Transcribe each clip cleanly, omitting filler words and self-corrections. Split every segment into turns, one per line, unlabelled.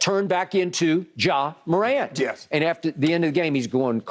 turned back into Ja Morant.
Yes.
And after the end of the game, he's going,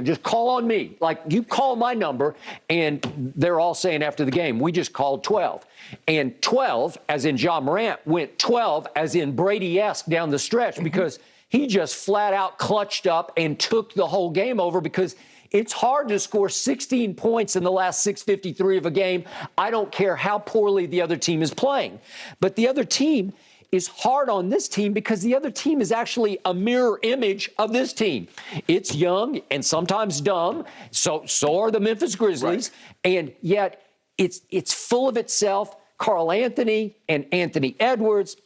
just call on me. Like, you call my number. And they're all saying after the game, we just called 12. And 12, as in Ja Morant, went 12, as in Brady-esque down the stretch, because he just flat out clutched up and took the whole game over, because it's hard to score 16 points in the last 6:53 of a game. I don't care how poorly the other team is playing. But the other team is hard on this team because the other team is actually a mirror image of this team. It's young and sometimes dumb. So are the Memphis Grizzlies. Right. And yet it's full of itself. Carl Anthony and Anthony Edwards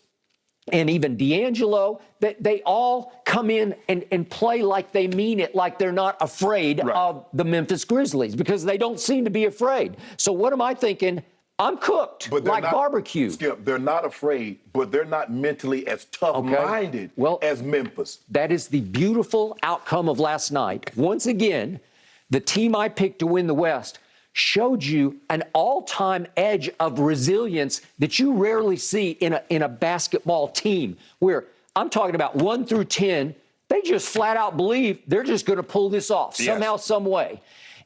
and even D'Angelo, they all come in and play like they mean it, like they're not afraid of the Memphis Grizzlies, because they don't seem to be afraid. So what am I thinking? I'm cooked, like barbecue.
Skip, they're not afraid, but they're not mentally as tough-minded as Memphis.
That is the beautiful outcome of last night. Once again, the team I picked to win the West showed you an all-time edge of resilience that you rarely see in a basketball team, where I'm talking about 1 through 10, they just flat out believe they're just going to pull this off somehow, some way.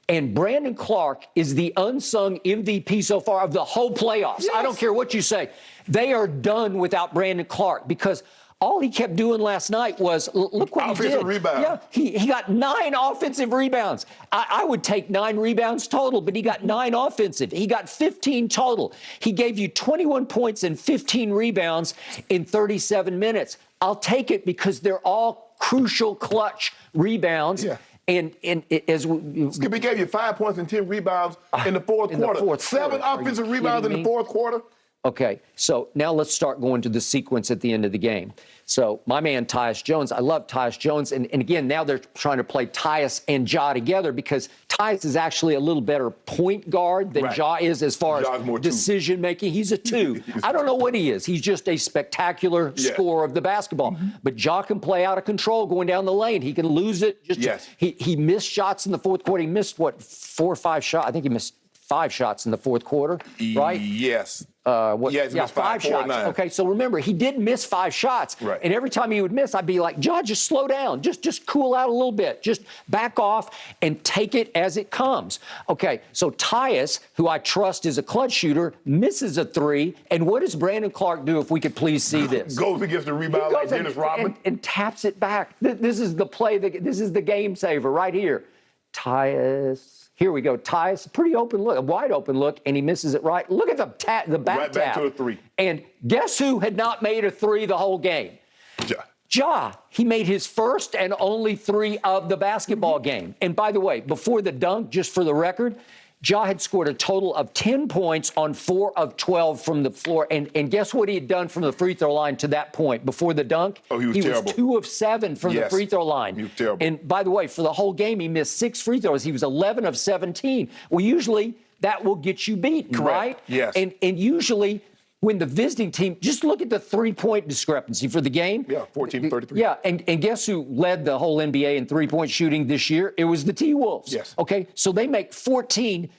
And Brandon Clark is the unsung MVP so far of the whole playoffs. Yes. I don't care what you say. They are done without Brandon Clark, because all he kept doing last night was, look what he did.
Rebound.
Yeah, he got 9 offensive rebounds. I would take 9 rebounds total, but he got 9 offensive. He got 15 total. He gave you 21 points and 15 rebounds in 37 minutes. I'll take it, because they're all crucial clutch rebounds.
Yeah.
And as
Skip, he gave you 5 points and 10 rebounds in the fourth quarter. 7 offensive rebounds in the fourth quarter.
Okay, so now let's start going to the sequence at the end of the game. So my man Tyus Jones, I love Tyus Jones. And again, now they're trying to play Tyus and Ja together, because Tyus is actually a little better point guard than Ja is as far as decision-making. He's a 2. I don't know what he is. He's just a spectacular scorer of the basketball. But Ja can play out of control going down the lane. He can lose it. He missed shots in the fourth quarter. He missed, 4 or 5 shots? I think he missed 5 shots in the fourth quarter, right?
Yes.
He missed 5 shots. 9. Okay, so remember, he did miss 5 shots.
Right.
And every time he would miss, I'd be like, Ja, just slow down. Just cool out a little bit. Just back off and take it as it comes. Okay, so Tyus, who I trust is a clutch shooter, misses a 3. And what does Brandon Clark do, if we could please see this?
Goes against the rebound like Dennis Rodman.
And taps it back. This is the play. This is the game saver right here. Tyus. Here we go. Tyus, pretty open look, a wide open look, and he misses it right. Look at the back
right
tap.
Back to a 3.
And guess who had not made a 3 the whole game? Ja. He made his first and only 3 of the basketball game. And by the way, before the dunk, just for the record, Ja had scored a total of 10 points on 4 of 12 from the floor. And guess what he had done from the free throw line to that point before the dunk?
Oh, he was terrible.
Was 2 of 7 from the free throw line.
He was terrible.
And by the way, for the whole game, he missed 6 free throws. He was 11 of 17. Well, usually that will get you beaten, right?
Yes.
And usually when the visiting team, just look at the 3-point discrepancy for the game.
Yeah, 14-33.
Yeah, and guess who led the whole NBA in 3-point shooting this year? It was the T-Wolves.
Yes.
Okay, so they make 14.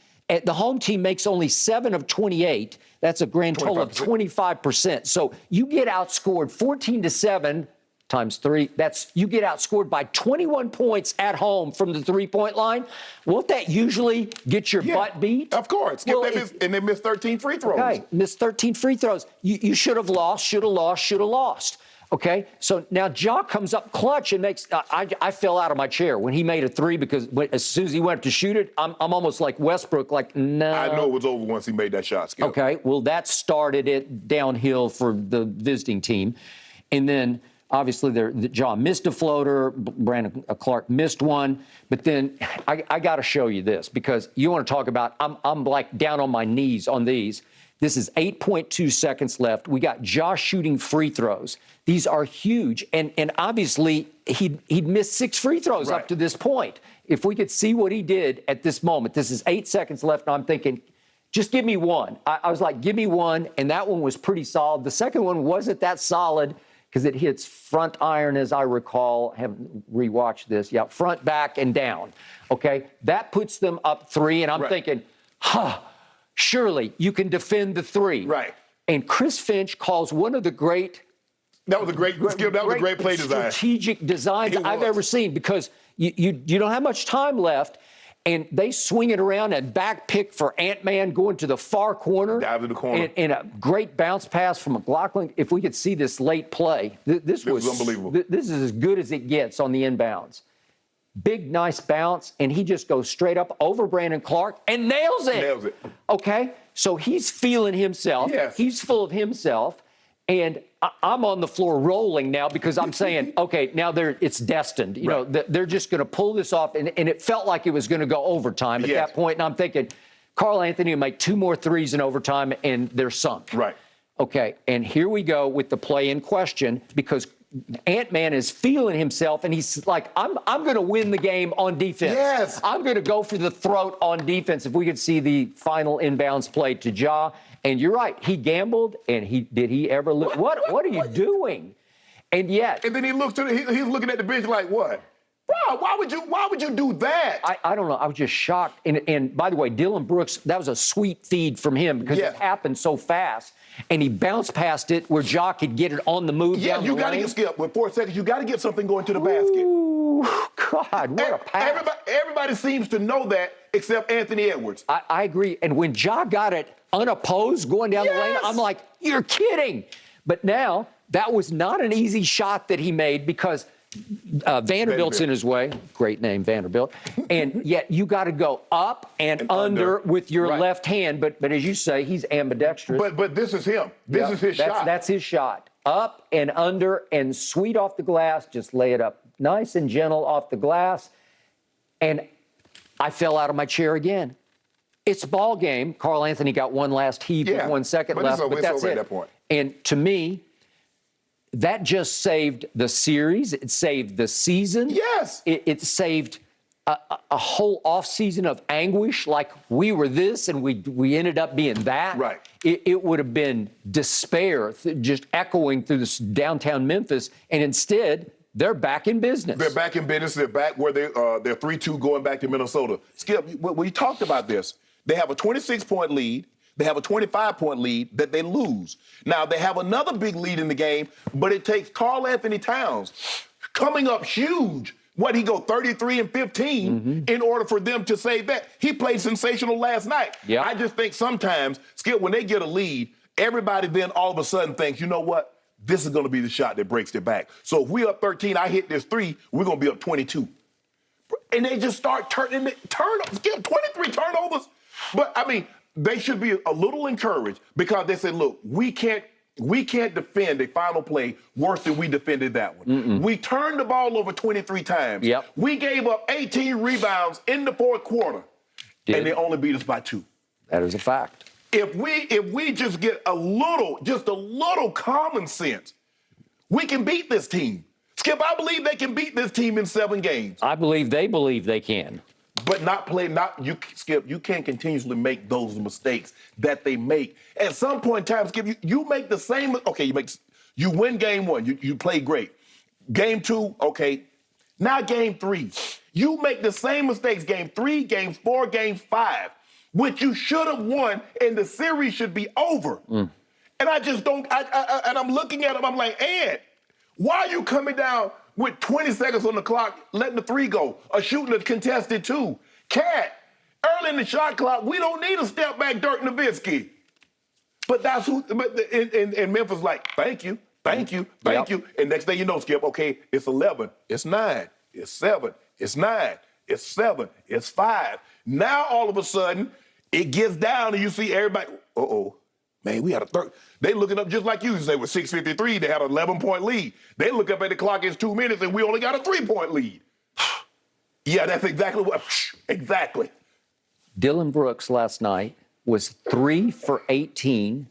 The home team makes only 7 of 28. That's a grand total of 25%. So you get outscored 14-7 times 3. You get outscored by 21 points at home from the 3-point line. Won't that usually get your butt beat?
Of course. Well, they missed 13 free throws.
Okay, missed 13 free throws. You should have lost, should have lost, should have lost. Okay, so now Ja comes up clutch and makes. I fell out of my chair when he made a 3, because as soon as he went up to shoot it, I'm almost like Westbrook, like, no.
I know it was over once he made that shot, Skip.
Okay, well, that started it downhill for the visiting team. And then, obviously, Ja missed a floater, Brandon Clark missed one. But then I got to show you this, because you want to talk about, I'm like down on my knees on these. This is 8.2 seconds left. We got Ja shooting free throws. These are huge. And obviously, he'd missed 6 free throws up to this point. If we could see what he did at this moment, this is 8 seconds left, and I'm thinking, just give me one. I was like, give me one, and that one was pretty solid. The second one wasn't that solid, because it hits front iron, as I recall. I haven't rewatched this. Yeah, front, back, and down. Okay, that puts them up 3, and I'm thinking, surely you can defend the 3.
Right.
And Chris Finch calls one of the great
That was a great Skip. That was a great play design.
Strategic designs I've ever seen, because you don't have much time left, and they swing it around and back pick for Ant-Man going to the far corner.
Dive to the corner.
And a great bounce pass from McLaughlin. If we could see this late play, this was
unbelievable.
This is as good as it gets on the inbounds. Big, nice bounce, and he just goes straight up over Brandon Clark and nails it.
Nails it.
Okay, so he's feeling himself.
Yes.
He's full of himself, and I'm on the floor rolling now because I'm saying, okay, now it's destined. You know, they're just going to pull this off, and it felt like it was going to go overtime at that point, and I'm thinking, Karl Anthony will make 2 more threes in overtime, and they're sunk.
Right.
Okay, and here we go with the play in question, because Ant-Man is feeling himself, and he's like, I'm going to win the game on defense.
Yes.
I'm going to go for the throat on defense. If we could see the final inbounds play to Ja, and you're right, he gambled, and did he ever look? What are you doing? And yet,
and then he looks he's looking at the bench like, what? Bro, why would you do that?
I don't know. I was just shocked. And by the way, Dylan Brooks, that was a sweet feed from him, because it happened so fast. And he bounced past it where Ja could get it on the move.
Yeah, you got to get Skip with 4 seconds. You got to get something going to the basket.
Ooh, God, what a pass.
Everybody seems to know that except Anthony Edwards.
I agree. And when Ja got it unopposed going down the lane, I'm like, you're kidding. But now, that was not an easy shot that he made, because Vanderbilt's in his way. Great name, Vanderbilt. And yet you got to go up and under with your left hand. But as you say, he's ambidextrous.
But this is him. This is his shot.
That's his shot. Up and under and sweet off the glass. Just lay it up nice and gentle off the glass. And I fell out of my chair again. It's ball game. Karl Anthony got one last heave with 1 second left. But that's it.
At that point.
And to me, that just saved the series. It saved the season.
Yes.
It saved a whole offseason of anguish, like we were this and we ended up being that.
Right.
It would have been despair just echoing through this downtown Memphis, and instead, they're back in business.
They're back in business. They're back where they're 3-2 going back to Minnesota. Skip, we talked about this. They have a 26-point lead. They have a 25-point lead that they lose. Now, they have another big lead in the game, but it takes Karl Anthony Towns coming up huge. He go 33 and 15 in order for them to save that. He played sensational last night.
Yep.
I just think sometimes, Skip, when they get a lead, everybody then all of a sudden thinks, you know what? This is going to be the shot that breaks their back. So if we up 13, I hit this 3, we're going to be up 22. And they just start Skip, 23 turnovers. But, I mean, they should be a little encouraged, because they said, look, we can't defend a final play worse than we defended that one. We turned the ball over 23 times.
Yep.
We gave up 18 rebounds in the fourth quarter, and they only beat us by 2.
That is a fact.
If we just get a little common sense, we can beat this team. Skip, I believe they can beat this team in 7 games.
I believe they can.
But Skip, you can't continuously make those mistakes that they make. At some point in time, Skip, you make the same, you win game 1, you play great. Game 2, okay. Now game 3, you make the same mistakes, game 3, game 4, game 5, which you should have won, and the series should be over. And I just don't, and I'm looking at him, I'm like, Ed, why are you coming down with 20 seconds on the clock, letting the 3 go, or shooting a contested 2? Cat, early in the shot clock, we don't need a step back Dirk Nowitzki. But that's who, and Memphis like, thank you. And next thing you know, Skip, okay, it's 11, it's 9, it's 7, it's 9, it's 7, it's 5. Now all of a sudden, it gets down and you see everybody, man, we had a third. They looking up just like you say with 6:53, they had an 11-point lead. They look up at the clock, it's 2 minutes, and we only got a 3-point lead. Yeah, that's exactly.
Dylan Brooks last night was 3 for 18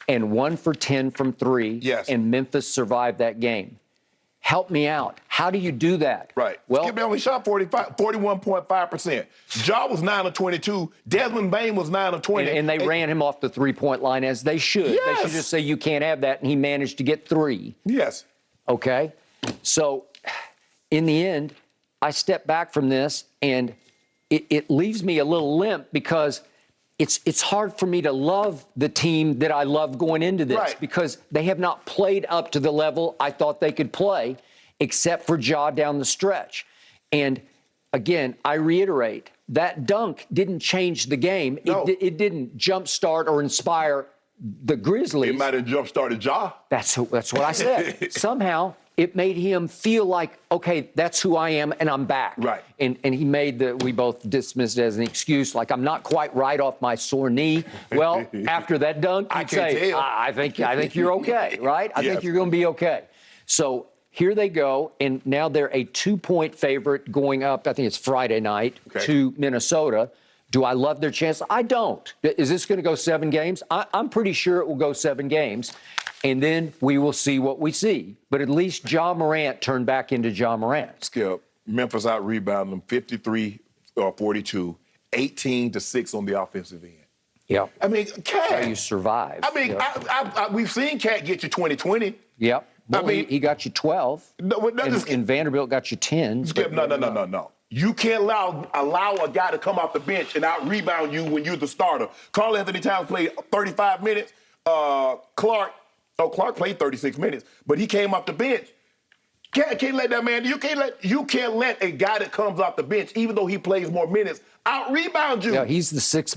and 1 for 10 from 3.
Yes.
And Memphis survived that game. Help me out. How do you do that?
Right.
Well,
Skip only shot 41.5%. Ja was 9 of 22. Desmond Bane was 9 of 20.
And they ran him off the 3-point line, as they should.
Yes.
They should just say, you can't have that, and he managed to get 3.
Yes.
Okay? So, in the end, I step back from this, and it leaves me a little limp, because it's hard for me to love the team that I love going into this
Right.
because they have not played up to the level I thought they could play, except for Ja down the stretch. And again, I reiterate, that dunk didn't change the game.
No.
It didn't jumpstart or inspire the Grizzlies.
It might have jump-started Ja.
That's what I said. Somehow it made him feel like, okay, that's who I am and I'm back.
Right.
And he made we both dismissed it as an excuse, like I'm not quite right off my sore knee. Well, after that dunk,
I
you'd
can't
say,
tell.
I think you're okay, right? I
Yes.
think you're going to be okay. So here they go, and now they're a 2-point favorite going up, I think it's Friday night, to Minnesota. Do I love their chance? I don't. Is this going to go 7 games? I'm pretty sure it will go 7 games, and then we will see what we see. But at least Ja Morant turned back into Ja Morant.
Skip, Memphis out-rebounded them 53-42, 18-6 on the offensive end.
Yep.
I mean, Cat.
How you survive.
I mean,
Yep.
we've seen Cat get you 20-20.
Yep. Well,
I mean,
he got you 12,
No,
and Vanderbilt got you 10.
Skip, no. You can't allow a guy to come off the bench and out-rebound you when you're the starter. Karl Anthony Towns played 35 minutes. Clark played 36 minutes, but he came off the bench. Can't let that man. You can't let a guy that comes off the bench, even though he plays more minutes, out-rebound you.
Yeah, he's the sixth man.